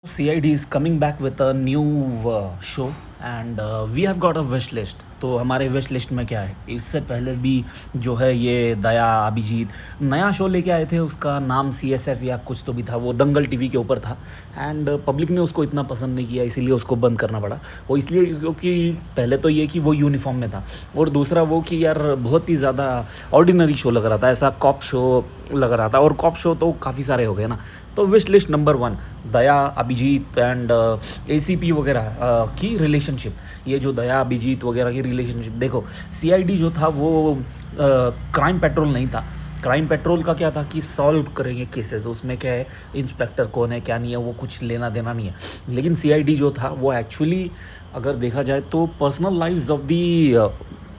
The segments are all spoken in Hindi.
CID is coming back with a new show and we have got a wish list. तो हमारे विश लिस्ट में क्या है, इससे पहले भी जो है ये दया अभिजीत नया शो लेके आए थे, उसका नाम CSF या कुछ तो भी था, वो दंगल टीवी के ऊपर था एंड पब्लिक ने उसको इतना पसंद नहीं किया, इसीलिए उसको बंद करना पड़ा। वो इसलिए क्योंकि पहले तो ये कि वो यूनिफॉर्म में था और दूसरा वो कि यार बहुत ही ज़्यादा ऑर्डिनरी शो लग रहा था, ऐसा कॉप शो लग रहा था और कॉप शो तो काफ़ी सारे हो गए ना। तो wish list number 1 Daya Abhijeet and ACP वगैरह की रिलेशनशिप। ये जो दया अभिजीत वगैरह की रिलेशनशिप देखो, CID जो था वो क्राइम पेट्रोल नहीं था। क्राइम पेट्रोल का क्या था कि सॉल्व करेंगे केसेस, उसमें क्या है इंस्पेक्टर कौन है क्या नहीं है वो कुछ लेना देना नहीं है। लेकिन CID जो था वो एक्चुअली अगर देखा जाए तो personal lives of the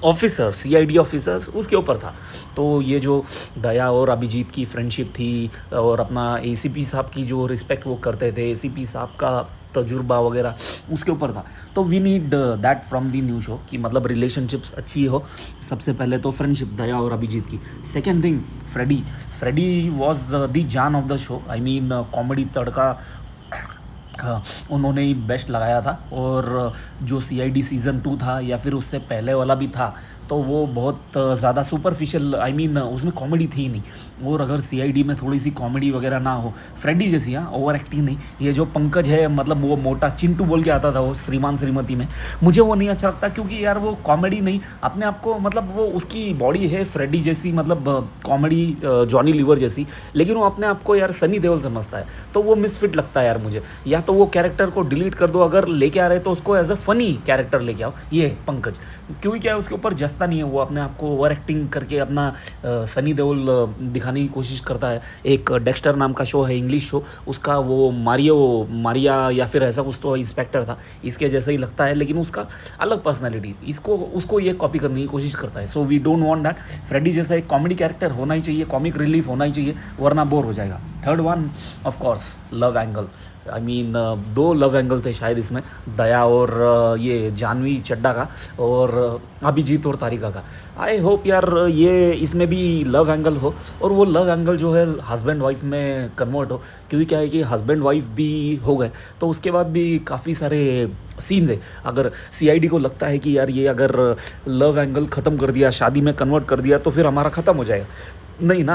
officer CID officers उसके ऊपर था। तो ये जो दया और अभिजीत की फ्रेंडशिप थी और अपना ACP साहब की जो रिस्पेक्ट वो करते थे, ACP साहब का तजुर्बा वगैरह उसके ऊपर था। तो we need that from the new show कि मतलब रिलेशनशिप्स अच्छी हो। सबसे पहले तो फ्रेंडशिप दया और अभिजीत की। Second thing Freddy was the jaan of the show. I mean comedy tadka उन्होंने ही बेस्ट लगाया था। और जो CID सीज़न 2 था या फिर उससे पहले वाला भी था तो वो बहुत ज़्यादा सुपरफिशियल, आई मीन उसमें कॉमेडी थी ही नहीं। और अगर CID में थोड़ी सी कॉमेडी वगैरह ना हो, फ्रेडी जैसी, हाँ ओवर एक्टिंग नहीं। ये जो पंकज है मतलब वो मोटा चिंटू बोल के आता था वो श्रीमान श्रीमती में, मुझे वो नहीं अच्छा लगता क्योंकि यार वो कॉमेडी नहीं अपने आप को, मतलब वो उसकी बॉडी है फ्रेडी जैसी, मतलब कॉमेडी जॉनी लीवर जैसी, लेकिन वो अपने आप को यार सनी देओल समझता है तो वो मिसफिट लगता है यार मुझे। या तो वो कैरेक्टर को डिलीट कर दो, अगर लेके आ रहे तो उसको एज अ फनी कैरेक्टर लेके आओ। ये पंकज क्योंकि क्या है उसके ऊपर जस्ता नहीं है, वो अपने आप को ओवर एक्टिंग करके अपना सनी देओल दिखाने की कोशिश करता है। एक डेक्स्टर नाम का शो है इंग्लिश शो, उसका वो मारिया या फिर ऐसा कुछ तो इंस्पेक्टर था, इसके जैसा ही लगता है लेकिन उसका अलग पर्सनैलिटी, उसको ये कॉपी करने की कोशिश करता है। So we don't want that. Freddy जैसा एक कॉमेडी कैरेक्टर होना ही चाहिए, कॉमिक रिलीफ होना ही चाहिए, वरना बोर हो जाएगा। Third one of course love angle. I mean 2 love angle थे शायद इसमें, दया और ये जानवी चड्डा का और अभिजीत और तारिका का। आई होप यार ये इसमें भी लव एंगल हो और वो लव एंगल जो है हस्बैंड वाइफ में कन्वर्ट हो। क्योंकि क्या है कि हस्बैंड वाइफ भी हो गए तो उसके बाद भी काफ़ी सारे सीन्स है। अगर CID को लगता है कि यार ये अगर लव एंगल ख़त्म कर दिया, शादी में कन्वर्ट कर दिया तो फिर हमारा ख़त्म हो जाएगा। नहीं ना,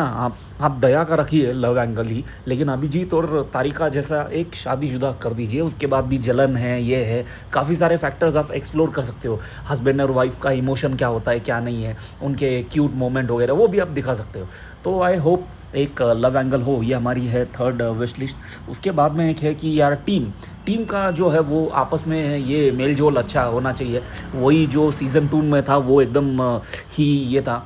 आप दया का रखिए लव एंगल ही, लेकिन अभिजीत और तारिका जैसा एक शादीशुदा कर दीजिए। उसके बाद भी जलन है, ये है, काफ़ी सारे फैक्टर्स आप एक्सप्लोर कर सकते हो। हस्बैंड और वाइफ का इमोशन क्या होता है क्या नहीं है, उनके क्यूट मोमेंट वगैरह वो भी आप दिखा सकते हो। तो आई होप एक लव एंगल हो, ये हमारी है थर्ड विश लिस्ट। उसके बाद में एक है कि यार टीम का जो है वो आपस में ये मेल जोल अच्छा होना चाहिए। वही जो सीज़न 2 में था वो एकदम ही ये था,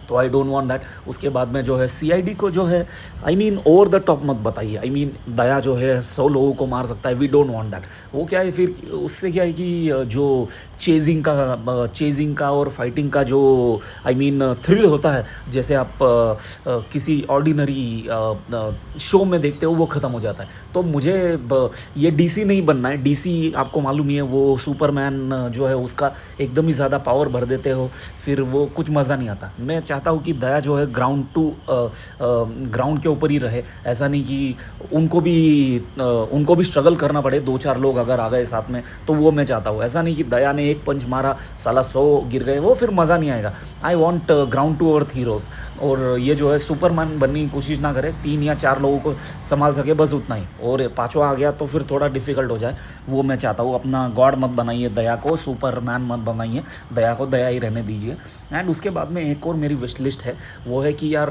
तो आई डोंट वांट दैट। उसके बाद में जो है CID को जो है I mean over the top मत बताइए। आई मीन दया जो है 100 लोगों को मार सकता है, वी डोंट वांट दैट। वो क्या है फिर उससे क्या है कि जो चेजिंग का और फाइटिंग का जो आई मीन थ्रिल होता है, जैसे आप किसी ऑर्डिनरी शो में देखते हो वो ख़त्म हो जाता है। तो मुझे ये DC नहीं बनना है। DC आपको मालूम ही है वो सुपरमैन जो है उसका एकदम ही ज़्यादा पावर भर देते हो, फिर वो कुछ मज़ा नहीं आता। मैं चाहता हूँ कि दया जो है ग्राउंड के ऊपर ही रहे। ऐसा नहीं कि उनको भी स्ट्रगल करना पड़े, 2-4 लोग अगर आ गए साथ में तो वो मैं चाहता हूँ। ऐसा नहीं कि दया ने एक पंच मारा साला 100 गिर गए, वो फिर मज़ा नहीं आएगा। I want ground to earth heroes. और ये जो है सुपरमैन बनने की कोशिश ना करे, 3 या 4 लोगों को संभाल सके बस उतना ही, और 5वां आ गया तो फिर थोड़ा डिफ़िकल्ट हो जाए, वो मैं चाहता हूँ। अपना गॉड मत बनाइए दया को, सुपरमैन मत बनाइए दया को, दया ही रहने दीजिए। एंड उसके बाद में एक और मेरी विश लिस्ट है, वो है कि यार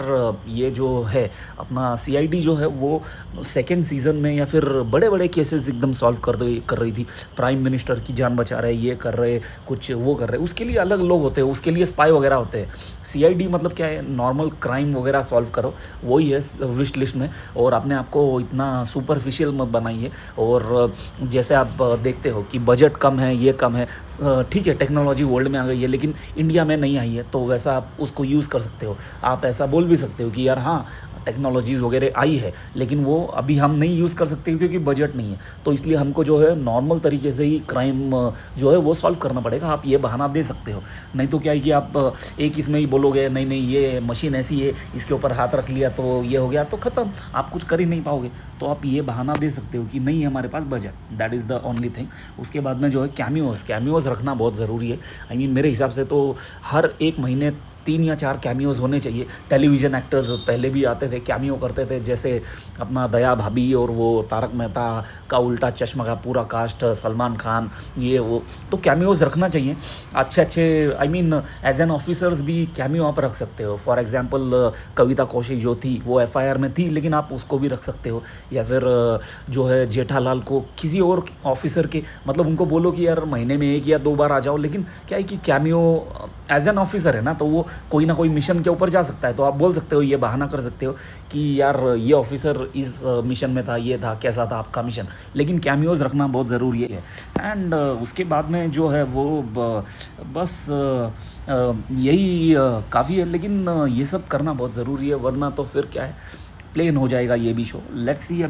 ये जो है अपना CID जो है वो सेकेंड सीज़न में या फिर बड़े बड़े केसेस एकदम सॉल्व कर रही थी। प्राइम मिनिस्टर की जान बचा रहे, ये कर रहे, कुछ वो कर रहे, उसके लिए अलग लोग होते हैं, उसके लिए स्पाई वगैरह होते हैं। CID मतलब क्या है, नॉर्मल क्राइम वगैरह सॉल्व करो, वही है विश लिस्ट में। और अपने आप को इतना सुपरफिशियल मत बनाइए। और जैसे आप देखते हो कि बजट कम है, ये कम है, ठीक है टेक्नोलॉजी वर्ल्ड में आ गई है लेकिन इंडिया में नहीं आई है, तो वैसा आप उसको यूज़ कर सकते हो। आप ऐसा बोल भी सकते हो कि यार हाँ, टेक्नोलॉजीज़ वगैरह आई है, लेकिन वो अभी हम नहीं यूज़ कर सकते क्योंकि बजट नहीं है। तो इसलिए हमको जो है नॉर्मल तरीके से ही क्राइम जो है वो सॉल्व करना पड़ेगा। आप ये बहाना दे सकते हो। नहीं तो क्या है कि आप एक इसमें ही बोलोगे नहीं नहीं ये मशीन ऐसी है, इसके ऊपर हाथ रख लिया तो ये हो गया, तो ख़त्म, आप कुछ कर ही नहीं पाओगे। तो आप ये बहाना दे सकते हो कि नहीं हमारे पास budget, that is the only thing. उसके बाद में जो है कैमियोज़ रखना बहुत ज़रूरी है। आई मीन मेरे हिसाब से तो हर एक महीने 3 या 4 कैमियोज़ होने चाहिए। टेलीविज़न एक्टर्स पहले भी आते थे, कैमियो करते थे, जैसे अपना दया भाभी और वो तारक मेहता का उल्टा चश्मा का पूरा कास्ट, सलमान खान, ये वो। तो कैमियोज़ रखना चाहिए। अच्छे-अच्छे I mean as an officers भी कैमियो आप रख सकते हो। फॉर एग्ज़ाम्पल कविता कौशिक जो थी वो एफआईआर में थी, लेकिन आप उसको भी रख सकते हो। या फिर जो है जेठालाल को किसी और ऑफ़िसर के, मतलब उनको बोलो कि यार महीने में 1 या 2 बार आ जाओ, लेकिन क्या है कि कैमियो एज़ एन ऑफ़िसर है ना, तो वो कोई ना कोई मिशन के ऊपर जा सकता है। तो आप बोल सकते हो, ये बहाना कर सकते हो कि यार ये ऑफ़िसर इस मिशन में था, ये था, कैसा था आपका मिशन। लेकिन कैमियोज़ रखना बहुत ज़रूरी है। एंड उसके बाद में जो है वो बस यही काफ़ी है। लेकिन ये सब करना बहुत ज़रूरी है, वरना तो फिर क्या है, प्लेन हो जाएगा ये भी शो। लेट्स सी अभी